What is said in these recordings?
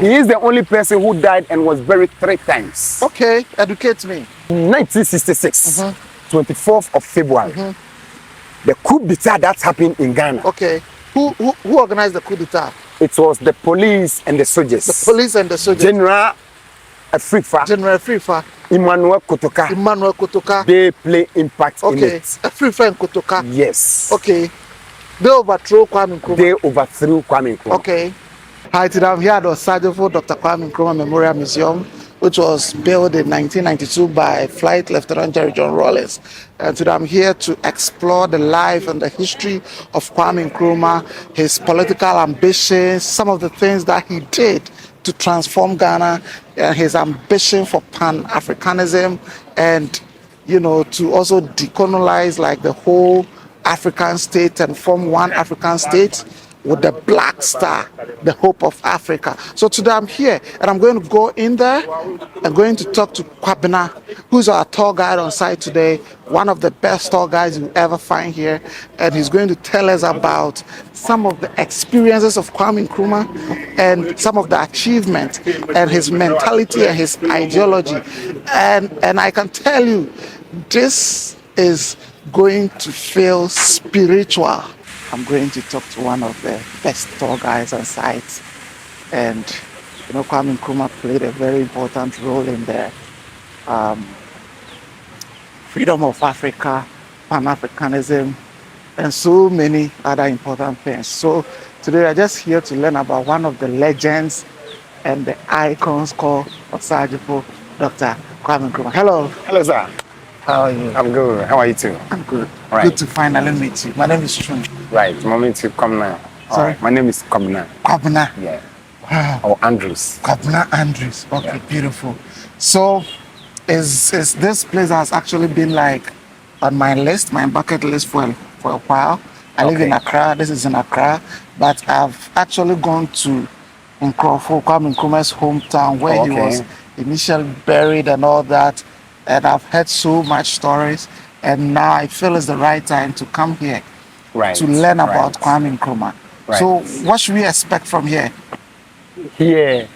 He is the only person who died and was buried 3 times. Okay, educate me. In 1966, 24th of February, the coup d'etat that happened in Ghana. Okay. Who organized the coup d'etat? It was the police and the soldiers. The police and the soldiers. General Afrifa. General Afrifa. Emmanuel Kotoka. Emmanuel Kotoka. They play impact in it. Afrifa and Kotoka. Yes. Okay. They overthrew Kwame Nkrumah. They overthrew Kwame Nkrumah. Okay. Hi, today I'm here at the Osajifo Dr. Kwame Nkrumah Memorial Museum, which was built in 1992 by Flight Lieutenant Jerry John Rawlings. And today I'm here to explore the life and the history of Kwame Nkrumah, his political ambitions, some of the things that he did to transform Ghana, and his ambition for Pan-Africanism, and, you know, to also decolonize like the whole African state and form one African state with the black star, the hope of Africa. So today I'm here and I'm going to go in there. I'm going to talk to Kwame, who's our tour guide on site today, one of the best tour guides you ever find here. And he's going to tell us about some of the experiences of Kwame Nkrumah and some of the achievements and his mentality and his ideology. And I can tell you, this is going to feel spiritual. I'm going to talk to one of the best tour guides on site. And, you know, Kwame Nkrumah played a very important role in the freedom of Africa, Pan-Africanism, and so many other important things. So today I'm just here to learn about one of the legends and the icons called Osajifo, Dr. Kwame Nkrumah. Hello. Hello, sir. How are you? I'm good. How are you too? I'm good. Right. Good to finally meet you. My name is Chun. Right. My name is Kwame. Sorry? My name is Kwame. Kwame. Yeah. Wow. Or Andrews. Kwame Andrews. Okay, Yeah. beautiful. So, is this place has actually been like on my list, my bucket list for a while. I live in Accra. This is in Accra, but I've actually gone to Kwame Nkrumah's hometown where he was initially buried and all that. And I've heard so much stories, and now I feel it's the right time to come here to learn about Kwame Nkrumah. Right. So what should we expect from here? Here,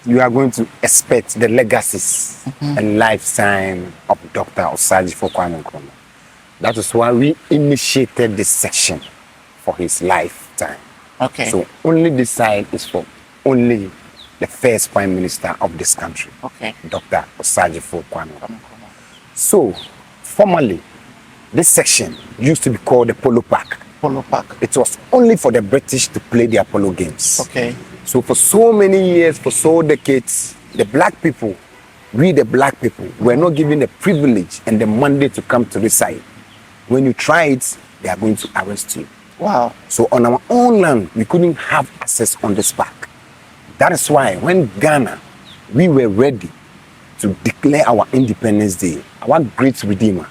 you are going to expect the legacies and lifetime of Dr. Osajifo Kwame Nkrumah. That is why we initiated this section for his lifetime. Okay. So only this side is for only the first Prime Minister of this country, Dr. Osajifo Kwame Nkrumah. So, formerly, this section used to be called the Polo Park. Polo Park. It was only for the British to play their polo games. Okay. So for so many years, for so decades, the black people, we the black people, were not given the privilege and the mandate to come to this side. When you try it, they are going to arrest you. Wow. So on our own land, we couldn't have access on this park. That is why when Ghana, we were ready to declare our Independence Day, our great Redeemer,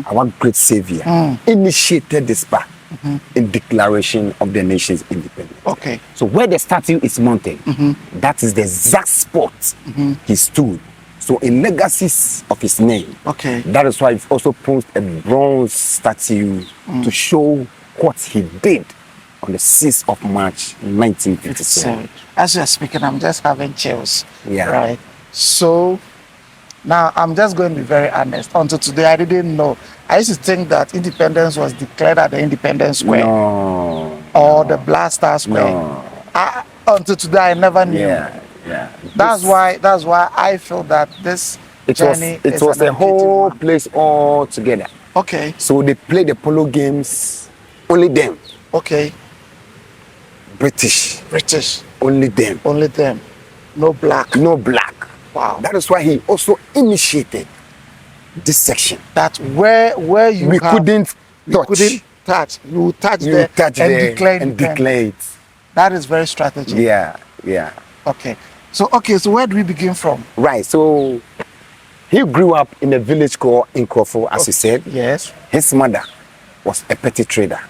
our great Savior, initiated this park in declaration of the nation's independence. Okay. So where the statue is mounted, that is the exact spot he stood. So in legacies of his name, that is why we've also put a bronze statue to show what he did on the 6th of March, 1957. As you're speaking, I'm just having chills. Yeah. Right. So now I'm just going to be very honest. Until today, I didn't know. I used to think that independence was declared at the Independence Square. No. Or the Black Star Square. No. Until today, I never knew. Yeah. That's why I feel that this journey it was the whole place all together. Okay. So they play the polo games, only them. Okay. British. Only them. No black. Wow. That is why he also initiated this section. That where you couldn't touch. You touch there and declare it. That is very strategic. Yeah. Okay. So where do we begin from? Right. So he grew up in a village called Nkrofo, as you said. Yes. His mother was a petty trader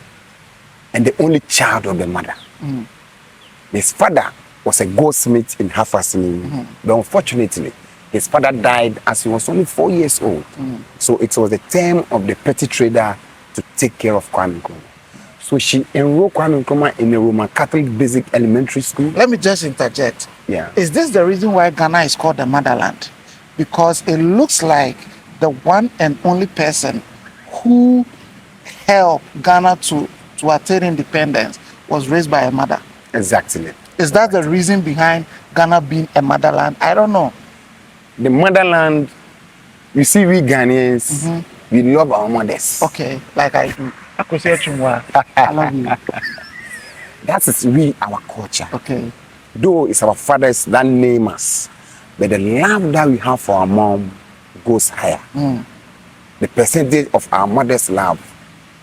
and the only child of the mother. His father was a goldsmith in Akwasi, but unfortunately, his father died as he was only 4 years old. So it was the time of the petty trader to take care of Kwame Nkrumah. So she enrolled Kwame Nkrumah in a Roman Catholic basic elementary school. Let me just interject. Yeah. Is this the reason why Ghana is called the motherland? Because it looks like the one and only person who helped Ghana to attain independence was raised by a mother. Exactly. Is that the reason behind Ghana being a motherland? I don't know. The motherland, you see, we Ghanaians, we love our mothers. Okay, like I do. Akwasi Chumwa, I love you. That is we, our culture. Okay. Though it's our fathers that name us, but the love that we have for our mom goes higher. The percentage of our mother's love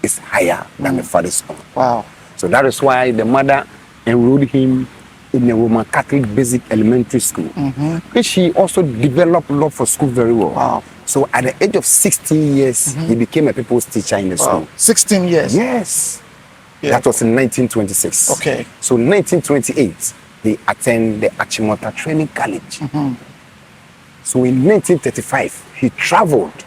is higher than the father's own. Wow. So that is why the mother enrolled him in a Roman Catholic basic elementary school. And she also developed love for school very well. Wow. So at the age of 16 years, he became a people's teacher in the school. 16 years? Yes. Yeah. That was in 1926. Okay. So 1928, he attended the Achimota Training College. So in 1935, he traveled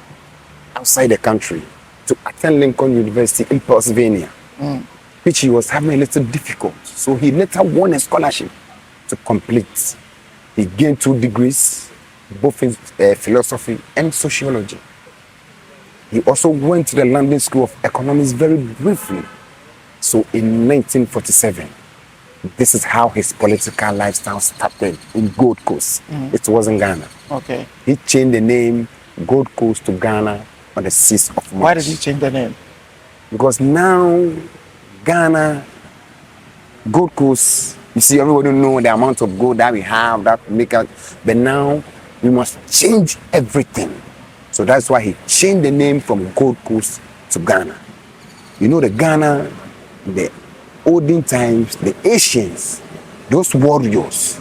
outside the country to attend Lincoln University in Pennsylvania, which he was having a little difficult. So he later won a scholarship to complete. He gained 2 degrees, both in philosophy and sociology. He also went to the London School of Economics very briefly. So in 1947, this is how his political lifestyle started in Gold Coast. It wasn't Ghana. Okay. He changed the name Gold Coast to Ghana on the 6th of March. Why did he change the name? Because now Ghana, Gold Coast, you see, everybody know the amount of gold that we have, that make out, but now we must change everything. So that's why he changed the name from Gold Coast to Ghana. You know, the Ghana, the olden times, the Asians, those warriors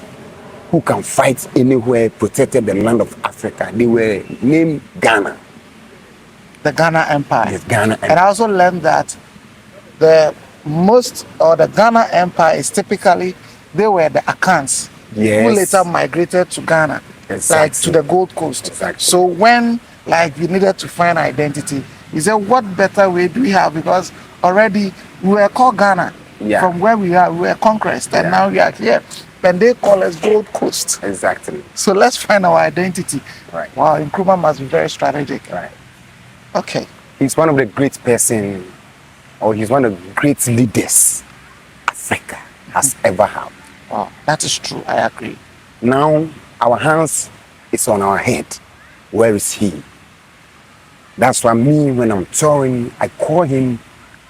who can fight anywhere, protected the land of Africa, they were named Ghana. The Ghana Empire. Yes, Ghana Empire. And I also learned that the Ghana Empire is typically, they were the Akans who later migrated to Ghana, like to the Gold Coast. Exactly. So when you needed to find identity, he said, what better way do we have? Because already we were called Ghana. From where we are, we were conquest, and now we are here. And they call us Gold Coast. Exactly. So let's find our identity. Right. Wow, Nkrumah must be very strategic. Right. Okay. He's one of the great person, or he's one of the great leaders Africa has ever had. Wow, that is true. I agree. Now our hands is on our head. Where is he? That's why me, when I'm touring, I call him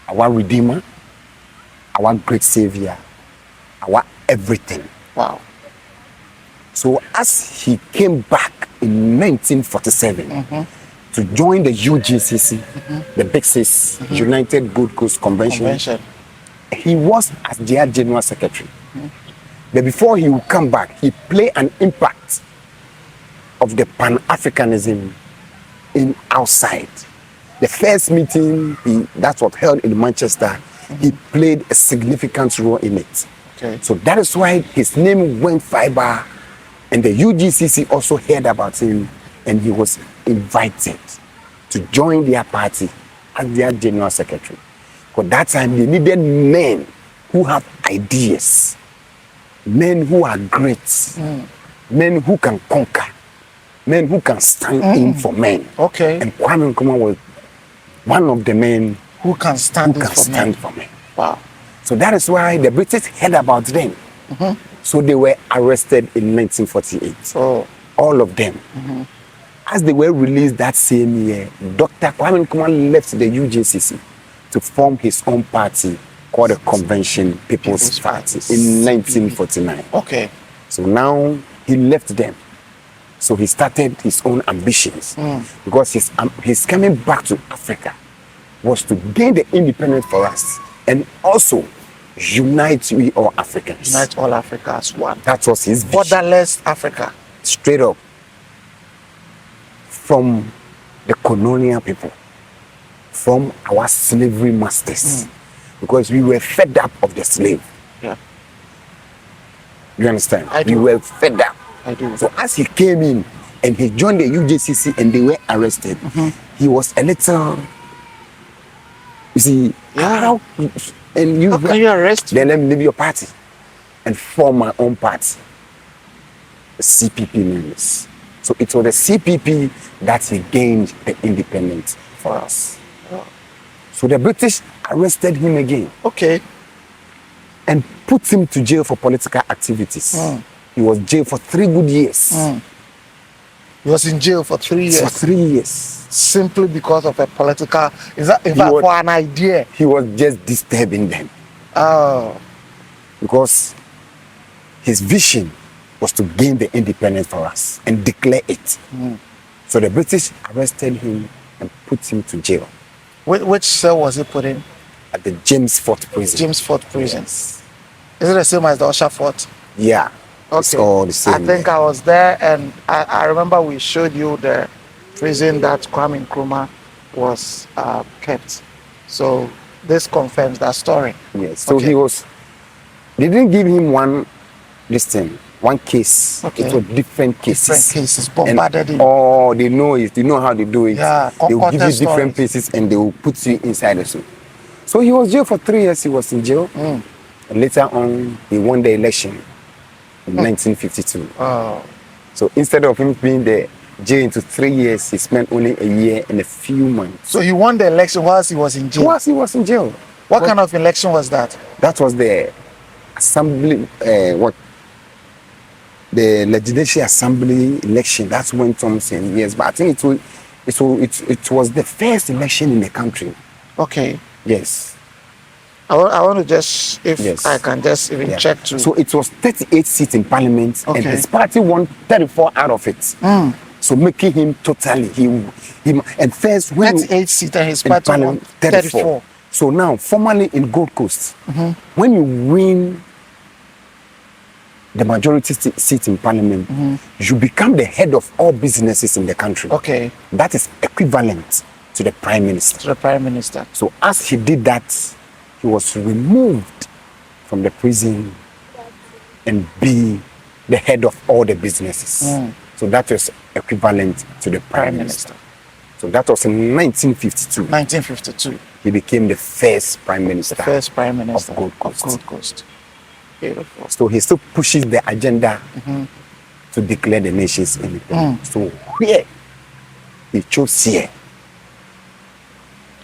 our Redeemer, our great Savior, our everything. Wow. So as he came back in 1947 to join the UGCC, the Big Six, United Gold Coast Convention, he was as their General Secretary. But before he would come back, he played an impact of the Pan-Africanism in outside. The first meeting that was held in Manchester, he played a significant role in it. Okay. So that is why his name went fiber, and the UGCC also heard about him, and he was invited to join their party as their General Secretary. Because that time they needed men who have ideas, men who are great, men who can conquer, men who can stand in for men. Okay. And Kwame Nkrumah was one of the men who can stand for men. Wow. So that is why the British heard about them. So they were arrested in 1948. Oh. All of them. As they were released that same year, Dr. Kwame Nkrumah left the UGCC to form his own party called the Convention People's Party in 1949. Okay. So now he left them. So he started his own ambitions because his coming back to Africa was to gain the independence for us and also unite we all Africans. Unite all Africa as one. That was his vision. Borderless Africa. Straight up. From the colonial people, from our slavery masters, because we were fed up of the slave. Yeah. You understand? I do. We were fed up. I do. So as he came in and he joined the UJCC and they were arrested, he was a little, you see, how And How can you arrest me? Then let me leave your party and form my own party. The CPP members. So it was the CPP that he gained the independence for us. So the British arrested him again. Okay. And put him to jail for political activities. He was jailed for 3 good years. He was in jail for 3 years. For 3 years. Simply because of a political, is that in fact for an idea? He was just disturbing them. Oh. Because his vision was to gain the independence for us and declare it. So the British arrested him and put him to jail. Which cell was he put in? At the James Fort prison. James Fort prison. Yes. Is it the same as the Usher Fort? Yeah. Okay. It's all the same. I think I was there, and I remember we showed you the prison that Kwame Nkrumah was kept. So this confirms that story. Yes. So he was. They didn't give him one case. Okay. It was different cases. Different cases, bombarded him. Oh, they know it. They know how they do it. Yeah, they will give you concocted different stories. pieces and they will put you inside the suit. So he was jailed for 3 years. He was in jail. And later on, he won the election in 1952. Oh. So instead of him being there jail into 3 years, he spent only a year and a few months. So he won the election whilst he was in jail? Whilst he was in jail. What kind of election was that? That was the assembly, the legislative assembly election. That's when Thompson, yes, but I think it was the first election in the country. Okay. Yes. I want to just, if Yes. I can just even check to. So it was 38 seats in parliament, and Okay. his party won 34 out of it. So making him totally, and first when 38 seats and his in party won parliament, 34. So now, formally in Gold Coast, when you win the majority seat in parliament, you become the head of all businesses in the country. Okay. That is equivalent to the prime minister. To the prime minister. So as he did that, he was removed from the prison and be the head of all the businesses. So that was equivalent to the prime minister. So that was in 1952. 1952. He became the first prime minister. The first prime minister of Gold Coast. Gold Coast. Beautiful. So he still pushes the agenda to declare the nation's independence. So here, he chose here.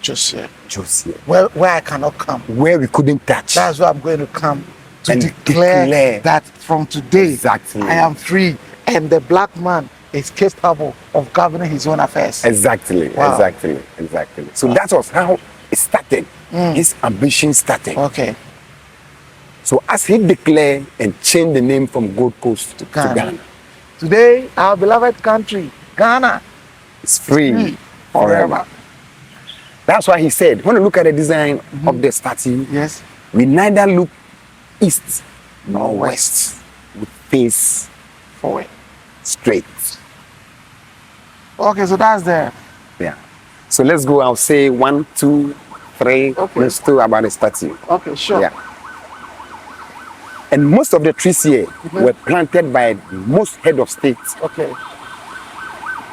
Just here. Chose here. Where I cannot come. Where we couldn't touch. That's where I'm going to come to And declare that from today Exactly. I am free and the black man is capable of governing his own affairs. Exactly, Wow. exactly. So that was how it started. His ambition started. Okay. So as he declared and changed the name from Gold Coast to Ghana, Today, our beloved country, Ghana, it's free forever. forever. That's why he said, when you look at the design of the statue, Yes. we neither look east nor west. We face Forward. straight. Okay, so that's there. Yeah. So let's go. I'll say 1, 2, 3. Okay. Let's talk about the statue. Okay, sure. Yeah. And most of the trees here were planted by most head of states Okay.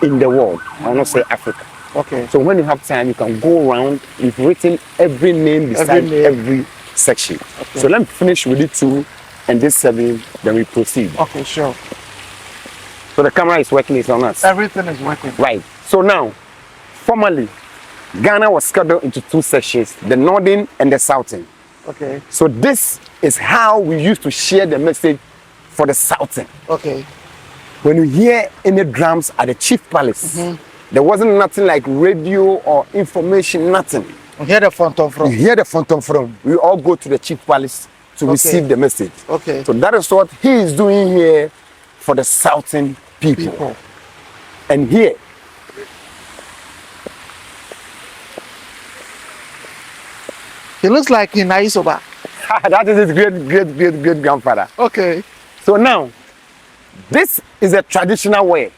in the world. I will not say Africa. Okay. So when you have time, you can go around. We've written every name beside every section. Okay. So let me finish with it 2 and this 7, then we proceed. Okay, sure. So the camera is working, it's on us. Everything is working. Right. So now, formally, Ghana was scheduled into 2 sections, the northern and the southern. Okay. So this is how we used to share the message for the southern. Okay. When you hear any drums at the chief palace, there wasn't nothing like radio or information, nothing. We hear the phantom You from. hear the phantom from, we all go to the chief palace to receive the message. Okay. So that is what he is doing here for the southern people. And here, He looks like in Aisoba. that is his great grandfather. Okay. So now, this is a traditional way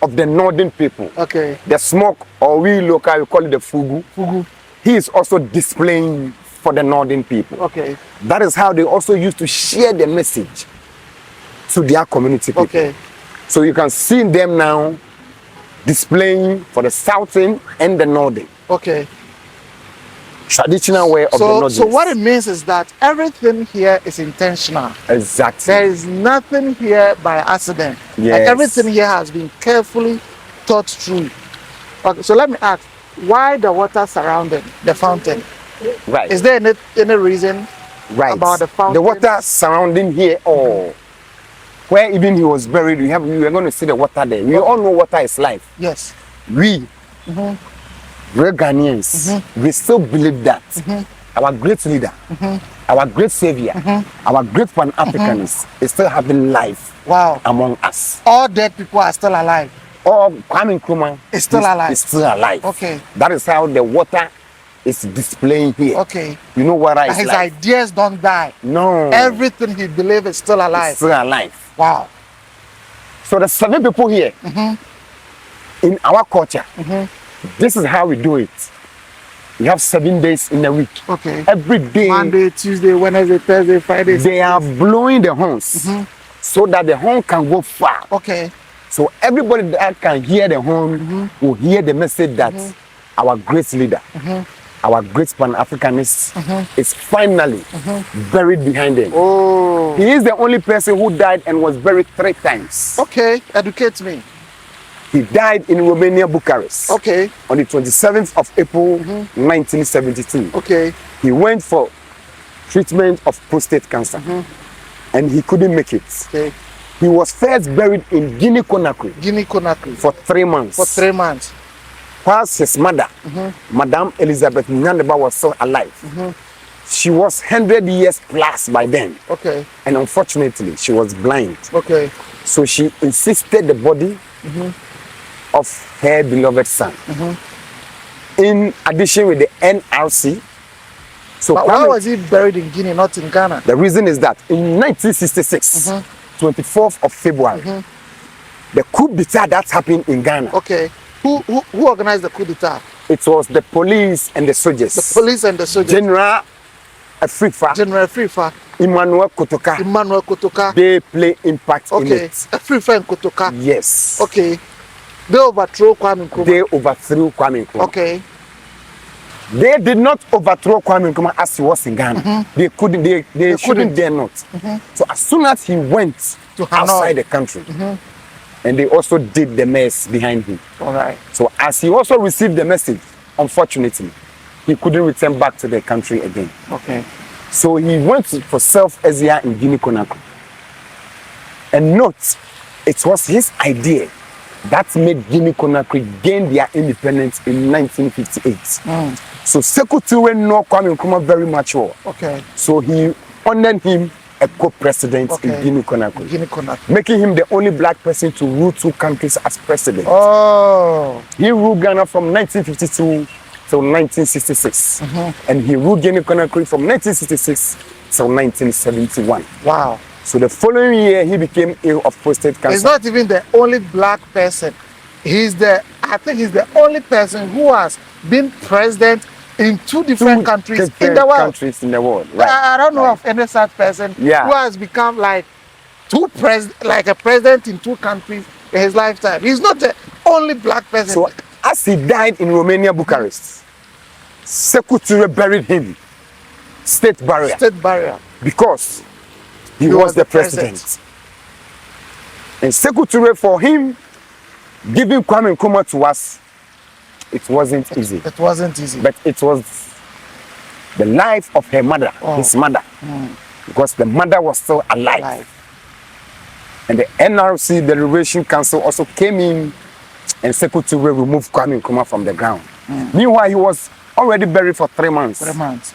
of the northern people. Okay. The smoke, or we local, we call it the fugu. Fugu. He is also displaying for the northern people. Okay. That is how they also used to share the message to their community people. Okay. So you can see them now displaying for the southern and the northern. Okay. traditional way of the Northerners. So what it means is that everything here is intentional. Exactly. There is nothing here by accident. Yes. Like everything here has been carefully thought through. Okay, so let me ask, why the water surrounding the fountain? Right. Is there any reason about the fountain? The water surrounding here, or where even he was buried, we are going to see the water there. We all know water is life. Yes. We, real Ghanaians, we still believe that our great leader, our great savior, our great Pan-Africanist is still having life among us. All dead people are still alive. All Kwame Nkrumah is still alive. Is still alive. Okay. That is how the water is displaying here. Okay. You know what I His like? ideas don't die. No. Everything he believes is still alive. It's still alive. Wow. So the 7 people here in our culture, this is how we do it. We have 7 days in a week. Okay. Every day. Monday, Tuesday, Wednesday, Thursday, Friday. They are blowing the horns so that the horn can go far. Okay. So everybody that can hear the horn will hear the message that our great leader, our great Pan-Africanist is finally buried behind them. Oh. He is the only person who died and was buried 3 times. Okay, educate me. He died in Romania, Bucharest. Okay. On the 27th of April, 1972. Okay. He went for treatment of prostate cancer and he couldn't make it. Okay. He was first buried in Guinea-Conakry. Guinea-Conakry. For 3 months. For 3 months. Whilst his mother, Madame Elizabeth Nyaneba, was still alive. She was 100 years plus by then. Okay. And unfortunately, she was blind. Okay. So she insisted the body of her beloved son. In addition with the NRC. So but why was he buried in Guinea, not in Ghana? The reason is that in 1966, 24th of February, the coup d'etat that happened in Ghana. Okay. Who organized the coup d'etat? It was the police and the soldiers. The police and the soldiers. General Afrifa. General Afrifa. Emmanuel Kotoka. Emmanuel Kotoka. They play impact in it. Afrifa and Kotoka. Yes. Okay. They overthrew Kwame Nkrumah. They overthrew Kwame Nkrumah. Okay. They did not overthrow Kwame Nkrumah as he was in Ghana. They couldn't. They shouldn't dare not. So as soon as he went to outside the country, and they also did the mess behind him. All right. So as he also received the message, unfortunately, he couldn't return back to the country again. Okay. So he went for self-exile in Guinea-Conakry. And note, it was his idea that made Guinea-Conakry gain their independence in 1958. So Sekou Touré knew Kwame Nkrumah very much well. Okay. So he honored him a co-president in Guinea-Conakry, making him the only black person to rule 2 countries as president. Oh. He ruled Ghana from 1952 till 1966, and he ruled Guinea-Conakry from 1966 till 1971. Wow. So the following year, he became ill of prostate cancer. He's not even the only black person. I think he's the only person who has been president in 2 different countries in the world. Right. I don't know of any such person who has become like a president in 2 countries in his lifetime. He's not the only black person. So as he died in Romania, Bucharest, Sekou Touré buried him. State barrier. Because he was the president. And Sekou Touré, for him, giving Kwame Nkrumah to us, it wasn't easy. It wasn't easy. But it was the life of her mother, his mother. Because the mother was still alive. And the NRC, the Liberation Council, also came in and Sekou Touré removed Kwame Nkrumah from the ground. Meanwhile, he was already buried for 3 months. 3 months.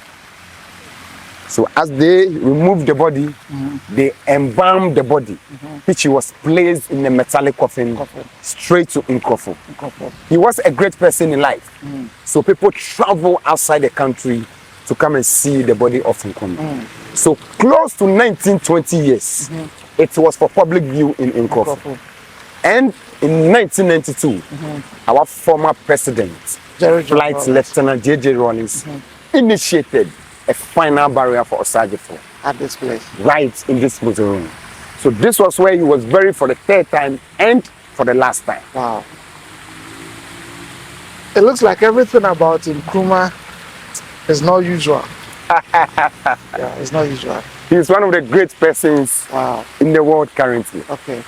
So as they removed the body, they embalmed the body, which was placed in a metallic coffin straight to Nkrofo. He was a great person in life. So people travel outside the country to come and see the body of Nkrumah. So close to 19-20 years, it was for public view in Nkrofo. And in 1992, our former president, Flight Lieutenant J.J. Rawlings, initiated a final barrier for Osagifo at this place, right in this room. So this was where he was buried for the 3rd time and for the last time. Wow. It looks like everything about Nkrumah It's not usual. Yeah, it's not usual. He's one of the great persons Wow. in the world currently. Okay.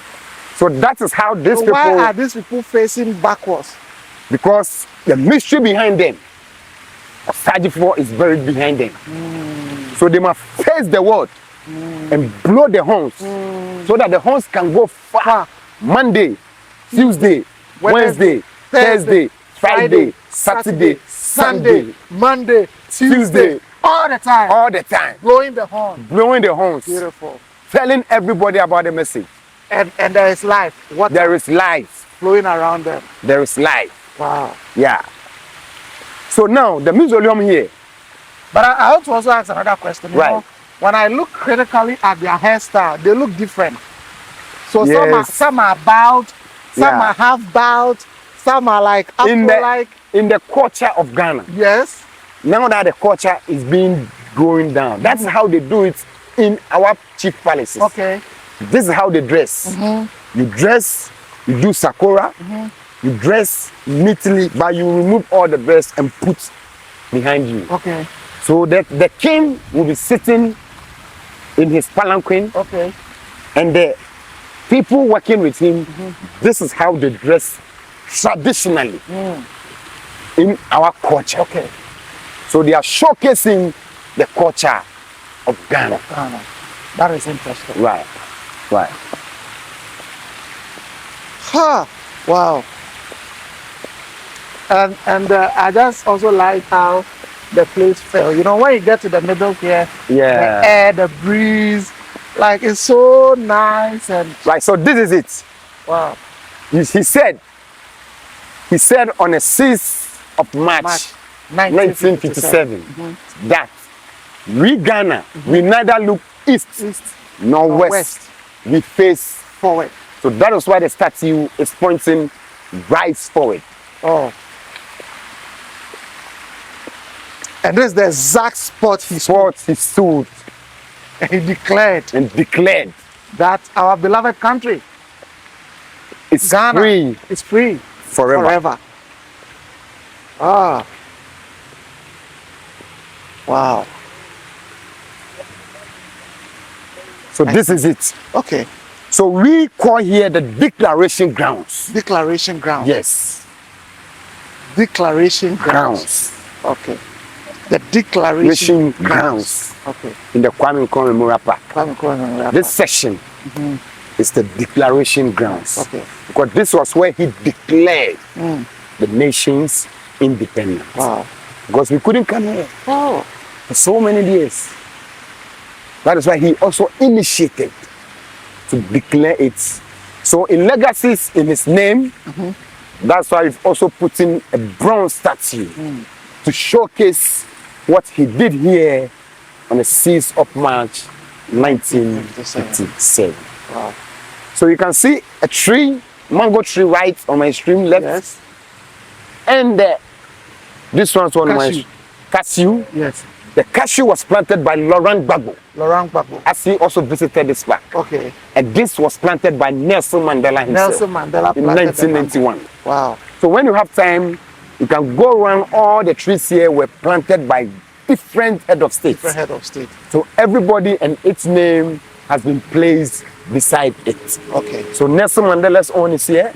So that is how these So people, why are these people facing backwards? because the mystery behind them, Sajifo is buried behind them. So they must face the world and blow the horns so that the horns can go far. Monday, Tuesday, Wednesday, Thursday, Friday, Saturday, Sunday, Monday, Tuesday, all the time. all the time, Blowing the horn. blowing the horns, Beautiful. telling everybody about the message. And there is life. What There is life. flowing around them. There is life. Wow. Yeah. So now the mausoleum here, But I want to also ask another question. You Right. know, when I look critically at their hairstyle, they look different. So Yes. some are bowed, some Yeah. are half bowed, some are like in Afro-like. the culture of Ghana, Yes. now that the culture is being going down, that's how they do it in our chief palaces. Okay. This is how they dress. You dress, you do sakura, you dress neatly, but you remove all the dress and put behind you. Okay. So that the king will be sitting in his palanquin, Okay. and the people working with him, this is how they dress traditionally in our culture. Okay. So they are showcasing the culture of Ghana. Ghana. That is interesting. Right, right. Huh. Wow. And I just also like how the place fell. You know, when you get to the middle here, Yeah. the air, the breeze, like it's so nice and Right, so this is it. wow. He said on the 6th of March, 1957, that we Ghana, we neither look east East nor or west. west. We face. Forward. So that is why the statue is pointing right forward. Oh. And this is the exact spot he What he stood and he declared and declared that our beloved country, it's Ghana, free is free forever. forever. Ah. Wow. So this is it. Okay. So we call here the declaration grounds. Declaration ground. Yes, Declaration grounds. grounds. Okay. The declaration grounds Okay. in the Kwame Nkrumah Memorial Park. Kwame Nkrumah. This section is the declaration grounds. Okay. Because this was where he declared the nation's independence. Wow. Because we couldn't come here Oh. for so many years. That is why he also initiated to declare it. So in legacies in his name, that's why we've also put in a bronze statue to showcase what he did here on the 6th of March 1957. Wow. So you can see a tree, mango tree right on my extreme left, Yes. and this one's on Cashew. my cashew. Yes. The cashew was planted by Laurent Gbagbo, Laurent Gbagbo. as he also visited this park. Okay. And this was planted by Nelson Mandela himself Nelson Mandela in planted the 1991. mango. Wow. So when you have time, you can go around. All the trees here were planted by different head of states. The head of state. So everybody and its name has been placed beside it. Okay. So Nelson Mandela's own is here.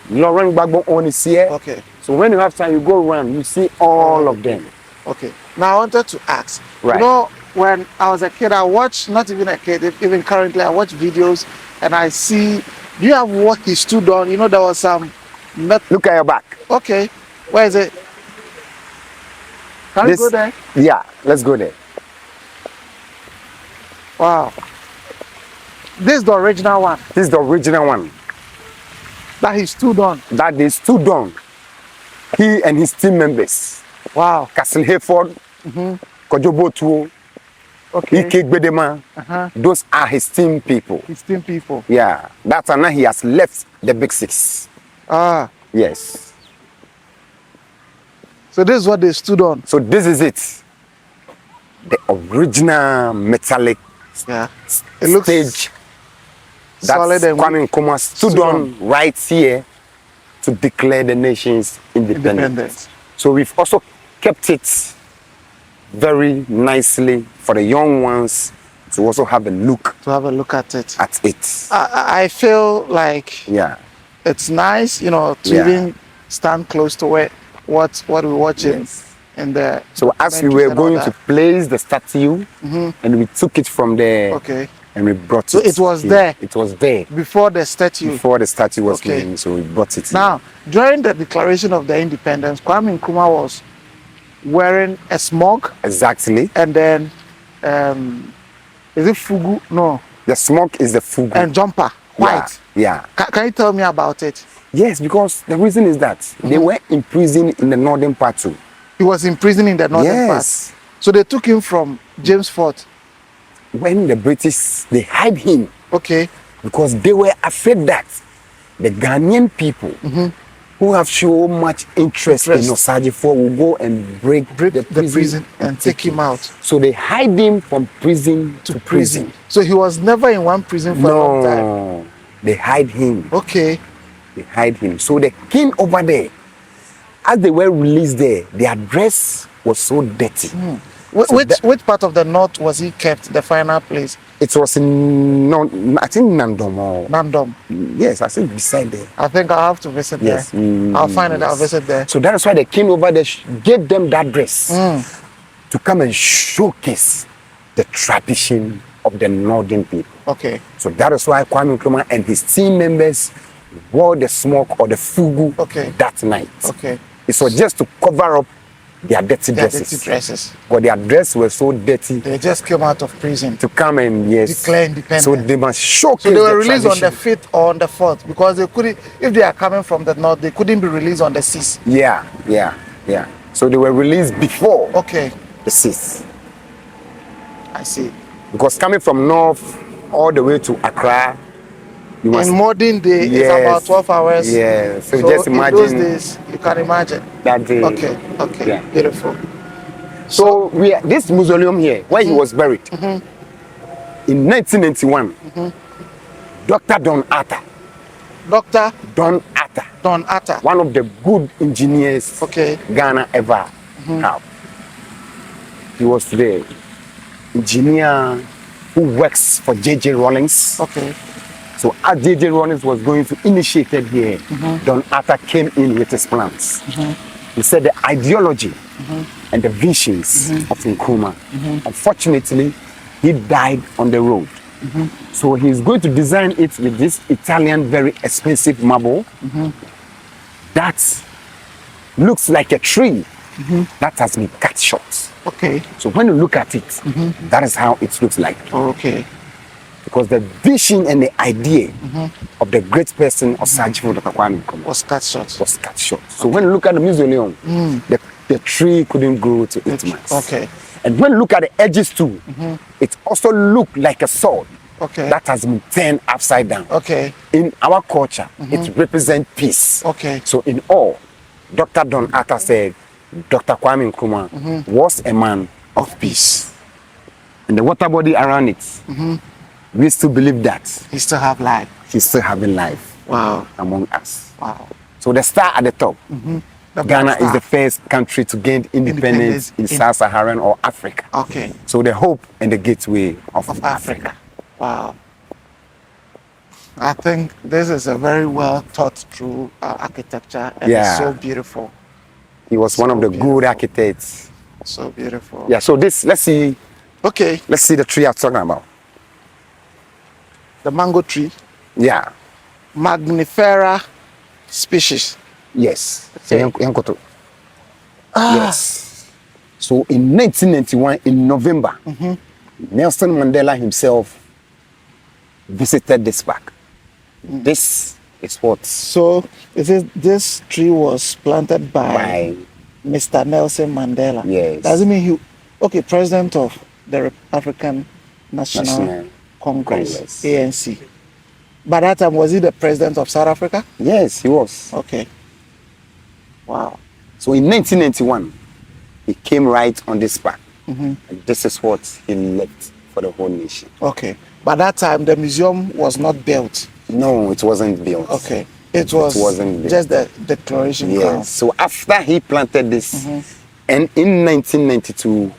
Laurent Gbagbo own is here. Okay. So when you have time, you go around, you see all of them. Okay. Now I wanted to ask. Right. You know, when I was a kid, I watched, not even a kid, even currently, I watch videos and I see, do you have what he stood on? You know, there was some, Look at your back. okay, where is it? Can we go there? Yeah, let's go there. Wow. This is the original one This is the original one that he stood on. that they stood on. He and his team members. Wow. Castle Hayford, Kojobo Tuo, Okay. Ike Gbedema. Those are his team people. His team people. Yeah, that's now he has left the big six. Ah. Yes. So this is what they stood on. So this is it. The original metallic Yeah. It looks stage that solid and Kwame Nkrumah stood on right here to declare the nation's independence. independence. So we've also kept it very nicely for the young ones to also have a look To have a look at it. at it. I feel like Yeah. it's nice, you know, to Yeah. even stand close to it. What we're watching Yes. in the. So as we documentaries were and all going to that. place the statue, and we took it from there, Okay. and we brought So it. it was here. there? It was there Before the statue. before the statue was Okay. made. So we brought it. here. Now, during the declaration of the independence, Kwame Nkrumah was wearing a smock Exactly. and then, is it fugu? No, The smoke is the fugu. and jumper, white. Yeah. Can you tell me about it? Yes, because the reason is that they were imprisoned in the northern part too. He was imprisoned in the northern part. Yes. So they took him from James Fort. When the British, they hide him Okay. because they were afraid that the Ghanaian people who have so much interest in Osajifo will go and break The prison and take him out. So they hide him from prison to prison. So he was never in one prison for a long time. No, they hide him. Okay. They hide him. So the king over there, as they were released there, their dress was so dirty. So Which part of the north was he kept, the final place? it was in, no, I think Nandom. Or, Nandom. yes, I think beside there. I think I'll have to visit Yes. there. I'll find it, I'll yes. visit there. So that is why the king over there gave them that dress to come and showcase the tradition of the northern people. Okay. So that is why Kwame Nkrumah and his team members wore the smoke or the fugu Okay. that night. Okay. It was just to cover up their dirty Their dresses. dirty dresses. But their dress was so dirty They just came out of prison. to come and Declare independence. So they must showcase. So they were the released on the tradition. 5th or on the 4th because they couldn't, if they are coming from the north, they couldn't be released on the 6th. Yeah. So they were released before Okay. the 6th. I see. Because coming from north all the way to Accra, you must. In modern day, it's about 12 hours. Yeah. So, So just in those imagine days, you can imagine. that day. Okay. Yeah. Beautiful. So we are, this mausoleum here, where he was buried, in 1991, Dr. Don Atta, Dr. Don Atta, Don Atta. one of the good engineers Okay. Ghana ever have. He was the engineer who works for J.J. Rawlings. Okay. So as J.J. Rawlings was going to initiate it here, Don Atta came in with his plans. He said the ideology and the visions of Nkrumah. Unfortunately, he died on the road. So he's going to design it with this Italian, very expensive marble that looks like a tree that has been cut short. Okay. So when you look at it, that is how it looks like. Okay. Because the vision and the idea of the great person of Sajifo Dr. Kwame Nkrumah Was cut short. was cut short. So when you look at the mausoleum, the tree couldn't grow to 8 months. Okay. And when you look at the edges too, it also looked like a sword Okay. that has been turned upside down. Okay. In our culture, it represents peace. Okay. So in all, Dr. Don Atta said, Dr. Kwame Nkrumah was a man of peace. And the water body around it, we still believe that He still have life. he's still having life Wow. among us. Wow. So the star at the top, The Ghana black is the star. first country to gain independence in in- Sub-Saharan or Africa. Okay. So the hope and the gateway of Of Africa. Africa. Wow. I think this is a very well thought through architecture and Yeah. it's so beautiful. He was one of the beautiful. good architects. So beautiful. Yeah, so this, let's see Okay. the tree I'm talking about. The mango tree, Yeah, Magnifera species. yes. Okay. Yankoto. Yes. So in 1991, in November, Nelson Mandela himself visited this park. This is what So is it this tree was planted by by Mr. Nelson Mandela? Yes. Does it mean he okay, president of the African National National Congress, Congress. ANC. By that time, was he the president of South Africa? yes, he was. Okay. Wow. So in 1991, he came right on this park. And this is what he left for the whole nation. Okay. By that time, the museum was not built. No, it wasn't built. Okay. It wasn't built. Just the declaration ground. Yes. So after he planted this, and in 1992,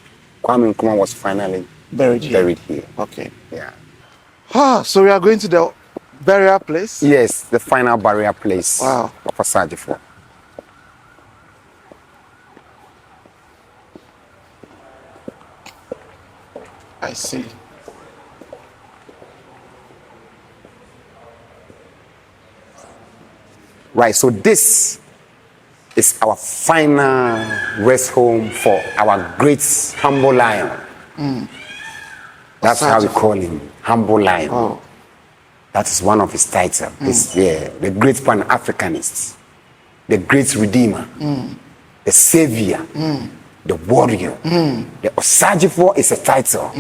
Kwame Nkrumah was finally Buried here. Okay. Yeah. So we are going to the burial place? Yes, the final burial place Wow. of Asajifo. I see. Right, so this is our final rest home for our great humble lion. That's how we call him, humble lion. Oh. That is one of his titles. The great Pan-Africanist, the great redeemer, the savior, the warrior. The Osajifo is a title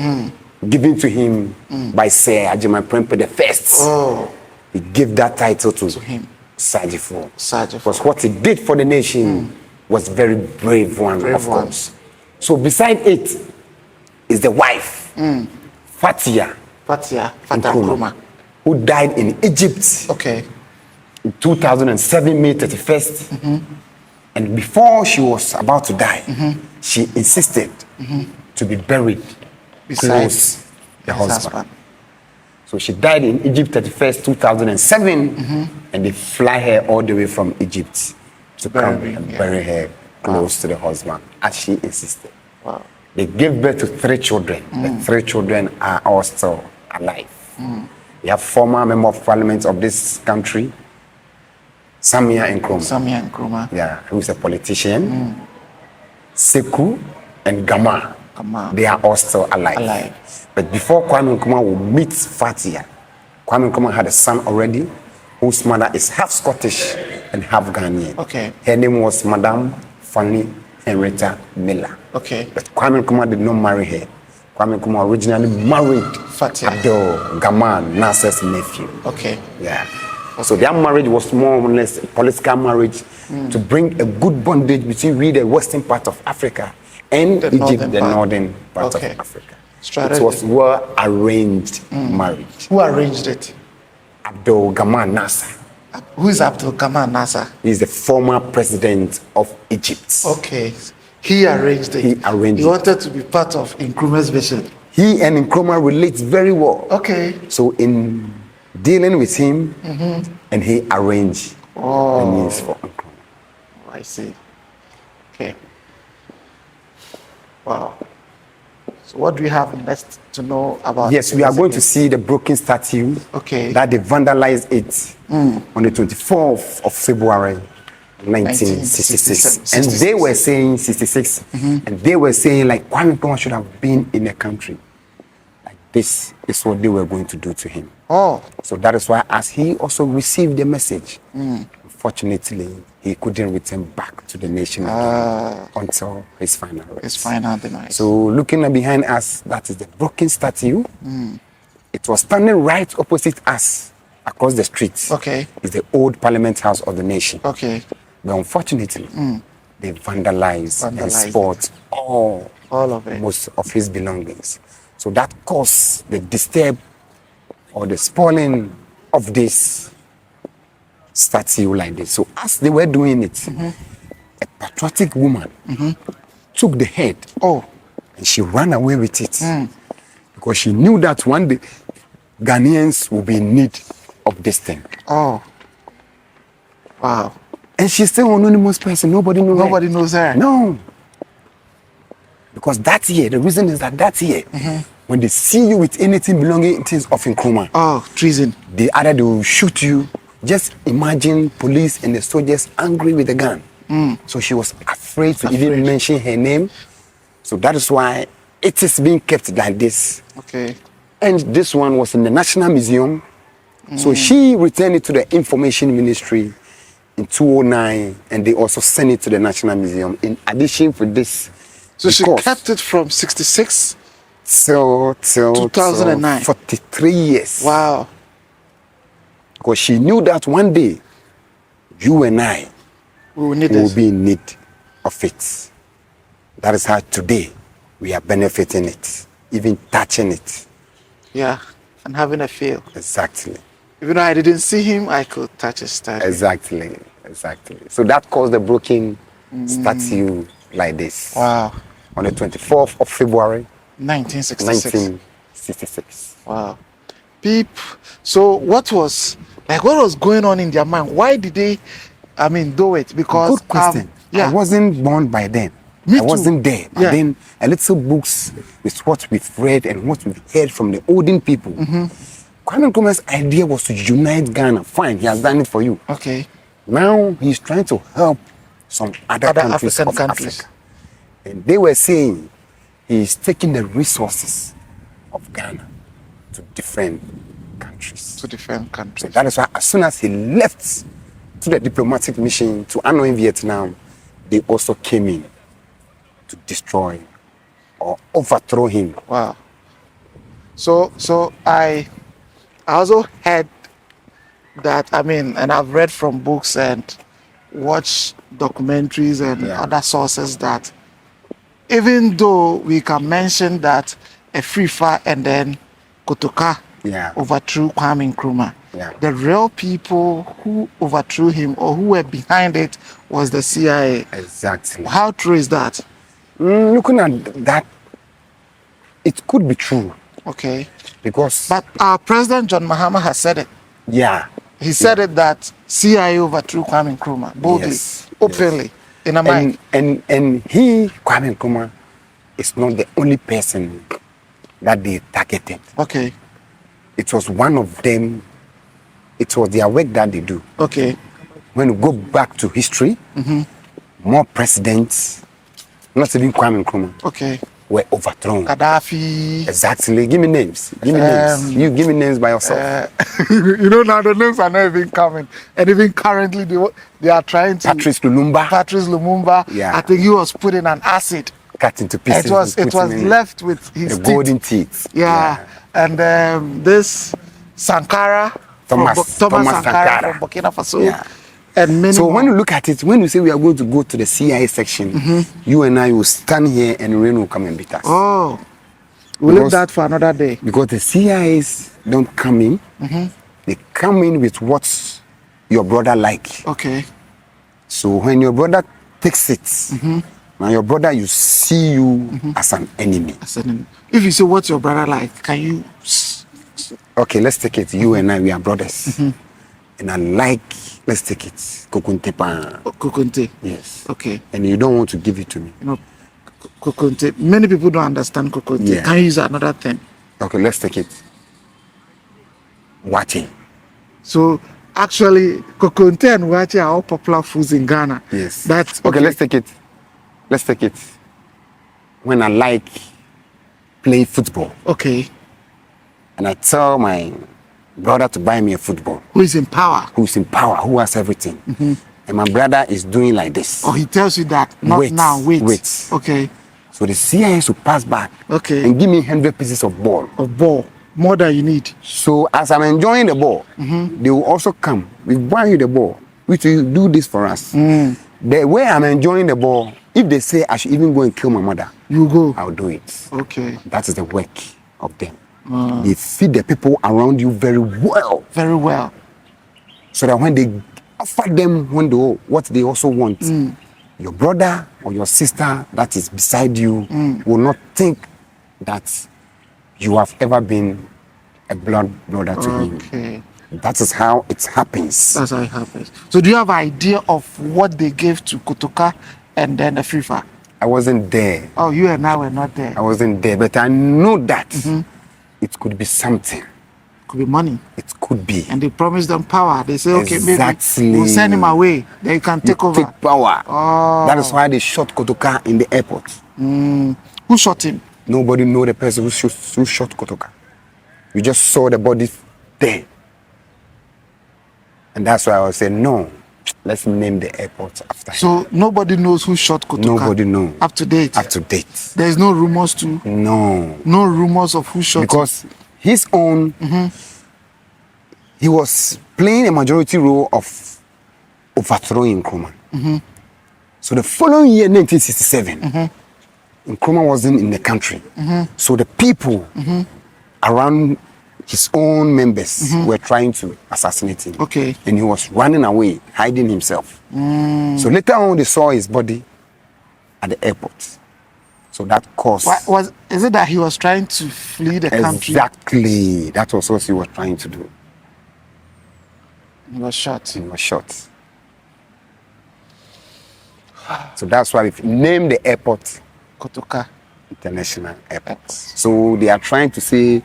given to him by Sir Ajima Prempe the First. Oh. He gave that title to him. Osajifo. Osajifo. Because what he did for the nation was very brave one, of course. So beside it is the wife, Fatia Nkrumah, who died in Egypt. Okay. In 2007, May 31st. And before she was about to die, she insisted to be buried close the husband. So she died in Egypt 31st, 2007, and they fly her all the way from Egypt to come and bury her close to the husband, as she insisted. Wow. They gave birth to 3 children. The 3 children are all still alive. We have former member of parliament of this country, Samia Nkrumah. Yeah, who's a politician. Sekou and Gama. They are all still alive. But before Kwame Nkrumah will meet Fatia, Kwame Nkrumah had a son already, whose mother is half Scottish and half Ghanaian. Okay. Her name was Madame Fanny Henrietta Miller. Okay. But Kwame Nkrumah did not marry her. Kwame Nkrumah originally married Fatia. Abdul Gaman, Nasser's nephew. Okay. Yeah. So their marriage was more or less a political marriage to bring a good bondage between the western part of Africa and Egypt, the northern part of Africa. It was well arranged marriage. Who arranged it? Abdul Gaman Nasser. Who is Abdul Gaman Nasser? He's the former president of Egypt. Okay. He arranged it. He arranged it. He wanted to be part of Nkrumah's vision. He and Nkrumah relate very well. Okay. So in dealing with him, and he arranged the means for Nkrumah. Oh, I see. Okay. Wow. So what do we have next to know about? Yes, we are going to see the broken statue. Okay. That they vandalized it on the 24th of February 1966. And they were saying 66. And they were saying like Kwame Nkrumah should have been in the country. Like this is what they were going to do to him. Oh. So that is why as he also received the message, unfortunately, he couldn't return back to the nation again until his final rest. His final demise. So looking behind us, that is the broken statue. It was standing right opposite us across the street. Okay. It's the old Parliament House of the nation. Okay. But unfortunately, they vandalized and spoiled all of it. Most of his belongings. So that caused the disturb or the spoiling of this statue like this. So as they were doing it, a patriotic woman took the head and she ran away with it because she knew that one day Ghanaians will be in need of this thing. Oh. Wow. And she's still an anonymous person. Nobody knows Nobody knows her. No. Because that year, the reason is that year, when they see you with anything belonging to of Nkrumah, treason. They will shoot you. Just imagine police and the soldiers angry with a gun. So she was afraid to even mention her name. So that is why it is being kept like this. Okay. And this one was in the National Museum. So she returned it to the Information Ministry in 2009, and they also sent it to the National Museum in addition for this. So she kept it from 66 till 2009. 43 years. Wow. Because she knew that one day, you and I will be in need of it. That is how today we are benefiting it, even touching it. Yeah, and having a feel. Exactly. Even though I didn't see him, I could touch his statue. Exactly. So that caused the broken statue like this. Wow. on the 24th of February 1966. 1966. Wow. Peep. So what was going on in their mind? Why did they, do it? Because Good question. I wasn't born by then. Me I wasn't too. there. But then a little books with what we've read and what we've heard from the olden people. Kwame Nkrumah's idea was to unite Ghana. Fine, he has done it for you. Okay. Now he's trying to help some other countries African of countries. Africa. And they were saying he's taking the resources of Ghana to different countries. To different countries. So that is why as soon as he left to the diplomatic mission to Hanoi, Vietnam, they also came in to destroy or overthrow him. Wow. So I also heard that, and I've read from books and watched documentaries and other sources that even though we can mention that Afrifa and then Kotoka overthrew Kwame Nkrumah, the real people who overthrew him or who were behind it was the CIA. Exactly. How true is that? Looking at that, it could be true. Okay. But our president John Mahama has said it. Yeah. He said it that CIA overthrew Kwame Nkrumah boldly, openly, in a mic. And Kwame Nkrumah, is not the only person that they targeted. Okay. It was one of them. It was their work that they do. Okay. When we go back to history, more presidents, not even Kwame Nkrumah, were overthrown. Gaddafi. Exactly. Give me names. Give me names. You give me names by yourself. Now the names are not even coming. And even currently, they are trying to. Patrice Lumumba. Yeah. I think he was put in an acid. Cut into pieces. It was left with his the golden teeth. Yeah. And this Sankara, Thomas Sankara from Burkina Faso. Yeah. And many more. When you look at it, when you say we are going to go to the CIA section, you and I will stand here and rain will come and beat us. Oh, we'll leave that for another day. Because the CIAs don't come in. They come in with what your brother like. Okay. So when your brother takes it, now your brother, you see you as an enemy. If you say what's your brother like, can you? Okay, let's take it. You and I, we are brothers. And I like, let's take it, Kokunte pan. Kokunte? Yes. Okay. And you don't want to give it to me. No, Kokunte. Many people don't understand Kokunte. Yeah. Can you use another thing? Okay, let's take it. Wachi. So, actually, Kokunte and Wachi are all popular foods in Ghana. Yes. That's okay, let's take it. Let's take it. When I like play football. Okay. And I tell my brother to buy me a football. Who is in power? Who is in power, who has everything. And my brother is doing like this. Oh, he tells you that, not wait, now, wait. Okay. So the CIA will pass back and give me 100 pieces of ball. Of ball, more than you need. So as I'm enjoying the ball, they will also come. We buy you the ball. We will do this for us. The way I'm enjoying the ball, if they say I should even go and kill my mother, you go. I'll do it. Okay. That is the work of them. They feed the people around you very well. Very well. So that when they offer them what they also want, your brother or your sister that is beside you will not think that you have ever been a blood brother to him. That is how it happens. That's how it happens. So do you have an idea of what they gave to Kotoka and then the Afrifa? I wasn't there. Oh, you and I were not there. I wasn't there, but I know that it could be something. Could be money. It could be. And they promised them power. They say, okay, exactly. maybe we'll send him away. Then you can take over. Take power. Oh. That is why they shot Kotoka in the airport. Who shot him? Nobody know the person who shot Kotoka. We just saw the body there. And that's why I was saying, no, let's name the airport after him. So nobody knows who shot Kotoka? Nobody knows. Up to date? Up to date. There is no rumors too? No. No rumors of who shot because his own, he was playing a majority role of overthrowing Nkrumah. So the following year, 1967, Nkrumah wasn't in the country. So the people around his own members were trying to assassinate him. Okay. And he was running away, hiding himself. So later on, they saw his body at the airport. So that caused... Is it that he was trying to flee the country? Exactly. That was what he was trying to do. He was shot. He was shot. So that's why we've named the airport Kotoka International Airport. So they are trying to say,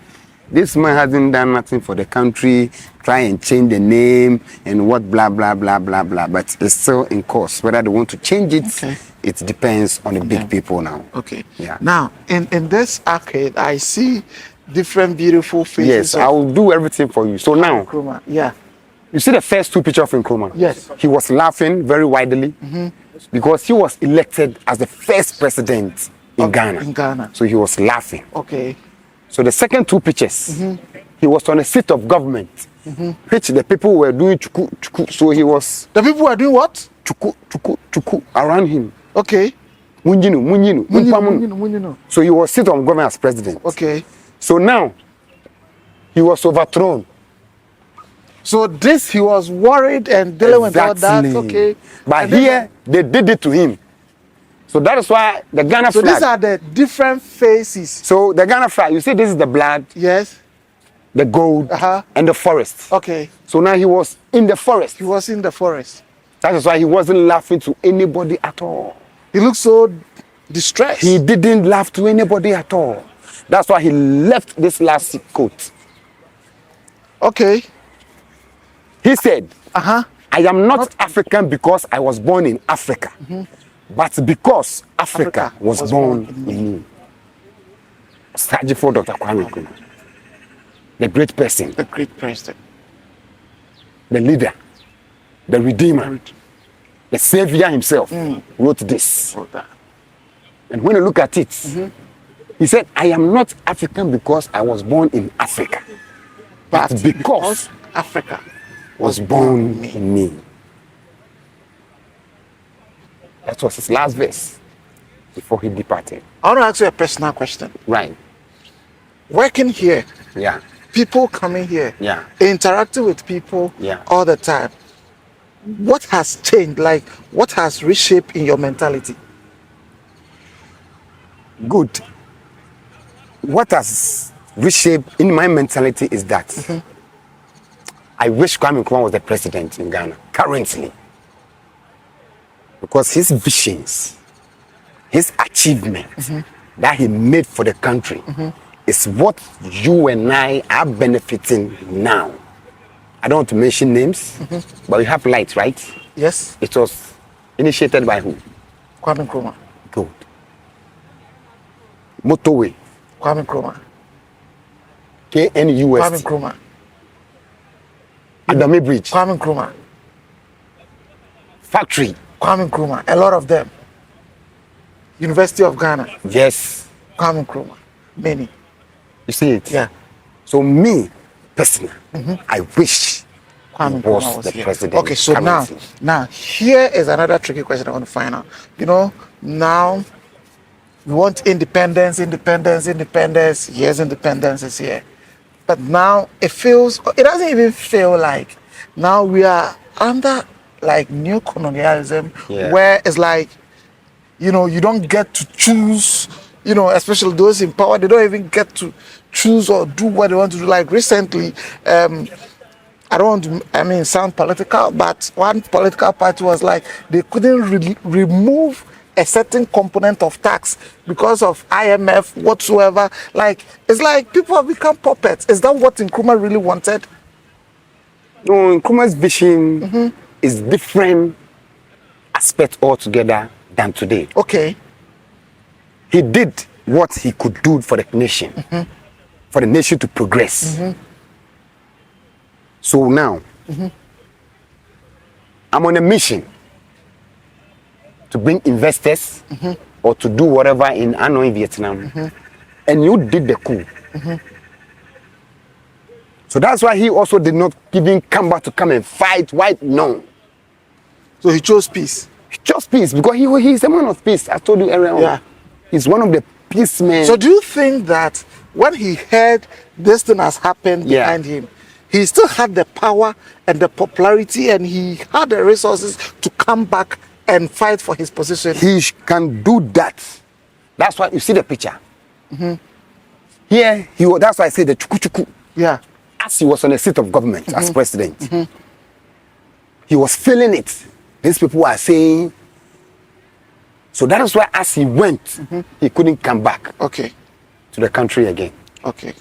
this man hasn't done nothing for the country, try and change the name and what blah, blah, blah, blah, blah. But it's still in course. Whether they want to change it, it depends on the big people now. Okay. Yeah. Now, in this arcade, I see different beautiful faces. Yes, I will do everything for you. So now, Nkrumah. Yeah. You see the first two pictures of Nkrumah? Yes. He was laughing very widely because he was elected as the first president in Ghana. In Ghana. So he was laughing. Okay. So the second two pictures, he was on a seat of government, which the people were doing chuku, chuku. So he was... The people were doing what? Chuku, chuku, chuku around him. Okay. Munjinu, munjinu, Munjinu. So he was seated on government as president. Okay. So now, he was overthrown. So this, he was worried and dealing with all that. Okay. But here, they did it to him. So that is why the Ghana flag. So these are the different faces. So the Ghana flag, you see this is the blood. Yes. The gold and the forest. Okay. So now he was in the forest. He was in the forest. That is why he wasn't laughing to anybody at all. He looked so distressed. He didn't laugh to anybody at all. That's why he left this last quote. Okay. He said, I am not African because I was born in Africa, but because Africa was born in me. Study for Dr. Kwame Nkrumah, the great person, the great person, the leader, the redeemer, the savior himself wrote this. And when you look at it, he said, I am not African because I was born in Africa, but because Africa was born in me. That was his last verse before he departed. I want to ask you a personal question. Right. Working here, people coming here, interacting with people all the time. What has changed? Like, what has reshaped in your mentality? Good. What has reshaped in my mentality is that I wish Kwame Nkrumah was the president in Ghana currently, because his visions, his achievements that he made for the country is what you and I are benefiting now. I don't want to mention names, but we have lights, right? Yes. It was initiated by who? Kwame Nkrumah. Good. Motorway. Kwame Nkrumah. KNUST. Kwame Nkrumah. Adami Bridge. Kwame Nkrumah. Factory. Kwame Nkrumah. A lot of them. University of Ghana. Yes. Kwame Nkrumah. Many. You see it? Yeah. So me, personally, I wish Kwame he was Nkrumah was the here. president. Okay, so now here is another tricky question I want to find out. You know, now we want independence. Yes, independence is here. But now it doesn't even feel like now we are under like new colonialism where it's like, you know, you don't get to choose, you know, especially those in power, they don't even get to choose or do what they want to do. Like recently, I don't want to, sound political, but one political party was like, they couldn't remove a certain component of tax because of IMF whatsoever. Like, it's like people have become puppets. Is that what Nkrumah really wanted? No, Nkrumah's vision is different aspect altogether than today. Okay. He did what he could do for the nation, for the nation to progress. So now, I'm on a mission to bring investors or to do whatever in Hanoi, Vietnam. And you did the coup. So that's why he also did not even come back to come and fight white, no. So he chose peace. He chose peace because he's a man of peace. I told you earlier on. Yeah. He's one of the peace men. So do you think that when he heard this thing has happened behind him, he still had the power and the popularity and he had the resources to come back and fight for his position? He can do that That's why you see the picture. Here, that's why I say the chuku. Yeah. As he was on the seat of government as president, he was feeling it. These people are saying, so that is why as he went, he couldn't come back Okay. to the country again. Okay.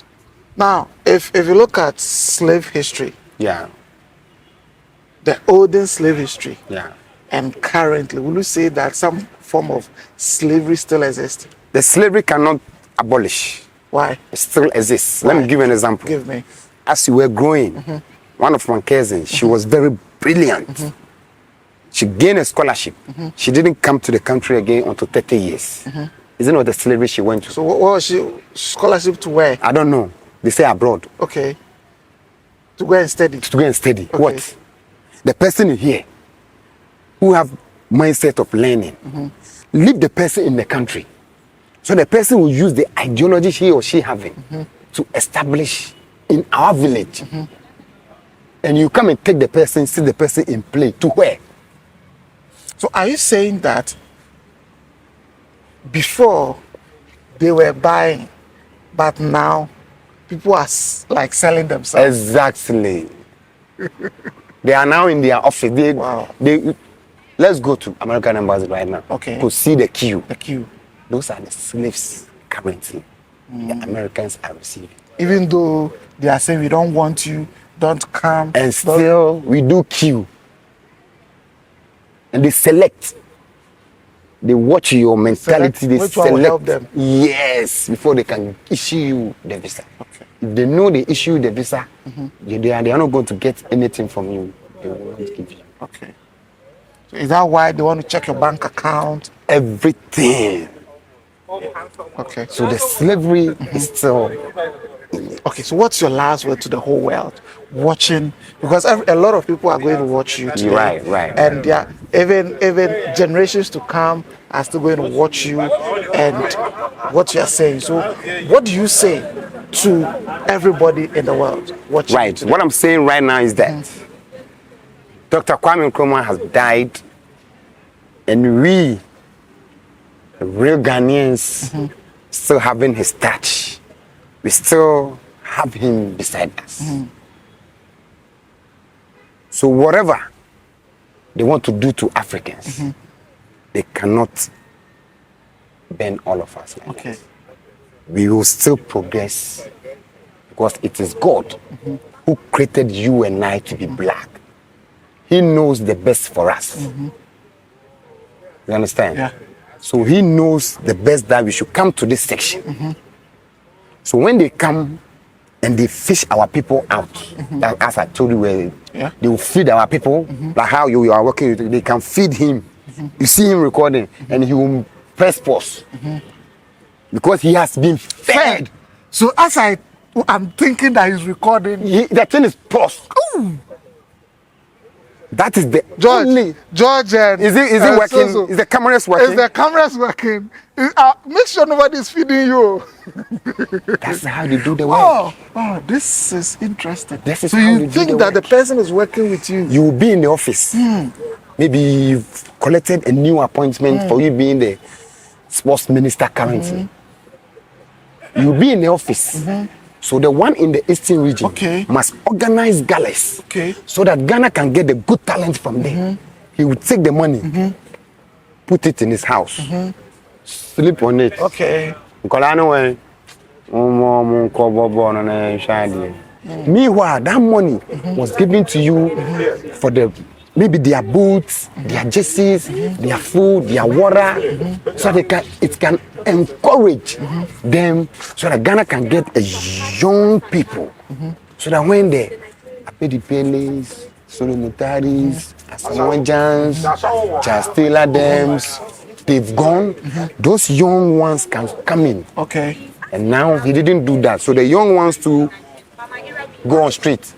Now, if you look at slave history, Yeah, the olden slave history, yeah. and currently, will you say that some form of slavery still exists? The slavery cannot abolish. Why? It still exists. Let me give you an example. Give me. As you were growing, one of my cousins, she was very brilliant. She gained a scholarship. She didn't come to the country again until 30 years. Isn't it the slavery she went to? So what was she scholarship to where? I don't know. They say abroad. Okay. To go and study. To go and study. Okay. What? The person in here who have mindset of learning, leave the person in the country. So the person will use the ideology he or she having to establish in our village. And you come and take the person, see the person in play. To where? So are you saying that before they were buying, but now people are like selling themselves? Exactly. They are now in their office. Let's go to American Embassy right now. Okay. To see the queue. The queue. Those are the slaves currently. The Americans are receiving. Even though they are saying we don't want you, don't come. And still we do queue. And they select. They watch your mentality. They which select. one will help them? Yes, before they can issue you the visa. Okay. If they know they issue the visa, they are not going to get anything from you. They will not give you. Okay. So is that why they want to check your bank account? Everything. Okay. So the slavery is still. Okay, so what's your last word to the whole world watching? Because a lot of people are going to watch you today. Right. And yeah, even generations to come are still going to watch you and what you are saying. So what do you say to everybody in the world watching? Right. What I'm saying right now is that Dr. Kwame Nkrumah has died, and we, the real Ghanaians, still having his touch. We still have him beside us. So whatever they want to do to Africans, they cannot bend all of us like that. We will still progress because it is God who created you and I to be black. He knows the best for us. You understand? Yeah. So he knows the best that we should come to this section. So when they come and they fish our people out, like as I told you, they will feed our people, like how you are working, they can feed him. You see him recording, and he will press pause because he has been fed. So as I'm thinking that he's recording, The thing is paused. That is the only. George and Is it working? Is the cameras working? Is the cameras working? Make sure nobody's feeding you. That's how they do the work. Oh, this is interesting. This is so how you they do think the that work. the person is working with you? You will be in the office. Maybe you've collected a new appointment for you being the sports minister currently. You'll be in the office. So the one in the eastern region must organize galas so that Ghana can get the good talent from there. He will take the money, put it in his house, sleep on it. Meanwhile, that money was given to you for maybe their boots, their jerseys, their food, their water, so it can encourage them, so that Ghana can get a young people, so that when they Apedipeles, Solomutaris, Asamoahs, Charles Taylor Dams, they've gone, those young ones can come in. And now he didn't do that, so the young ones to go on street.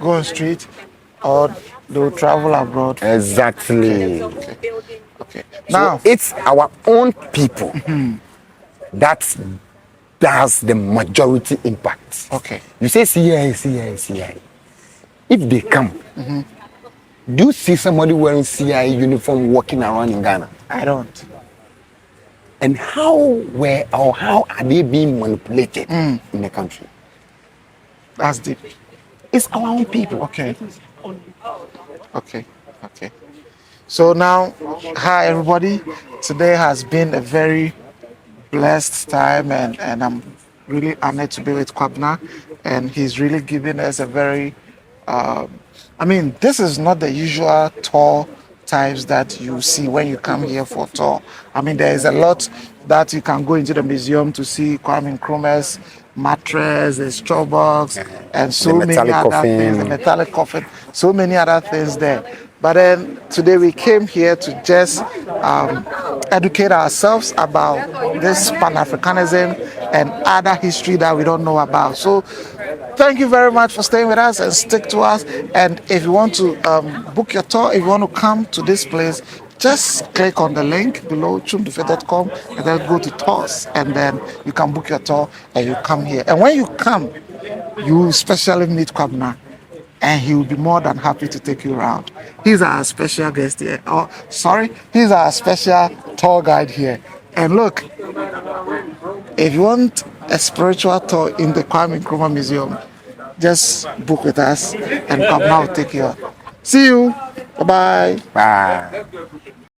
Or they will travel abroad. Exactly. Now, so it's our own people that does the majority impact. You say CIA. If they come, do you see somebody wearing CIA uniform walking around in Ghana? I don't. And how are they being manipulated in the country? That's deep. It's our own people. Okay. Okay. Okay. So now, hi everybody. Today has been a very blessed time, and I'm really honored to be with Kwabna, and he's really giving us a very I mean, this is not the usual tour types that you see when you come here for tour. I mean, there is a lot that you can go into the museum to see Kwame Nkrumah's mattress, the straw box, and so many metallic other coffin. things, the metallic coffin, so many other things there. But then today we came here to just educate ourselves about this Pan-Africanism and other history that we don't know about. So thank you very much for staying with us and stick to us. And if you want to book your tour, if you want to come to this place, just click on the link below chumdufe.com and then go to tours, and then you can book your tour and you come here. And when you come, you will specially meet Kwabna, and he will be more than happy to take you around. He's our special guest here. Oh, sorry, he's our special tour guide here. And look, if you want a spiritual tour in the Kwame Nkrumah Museum, just book with us and Kwabna will take you out. See you. Bye-bye. Bye.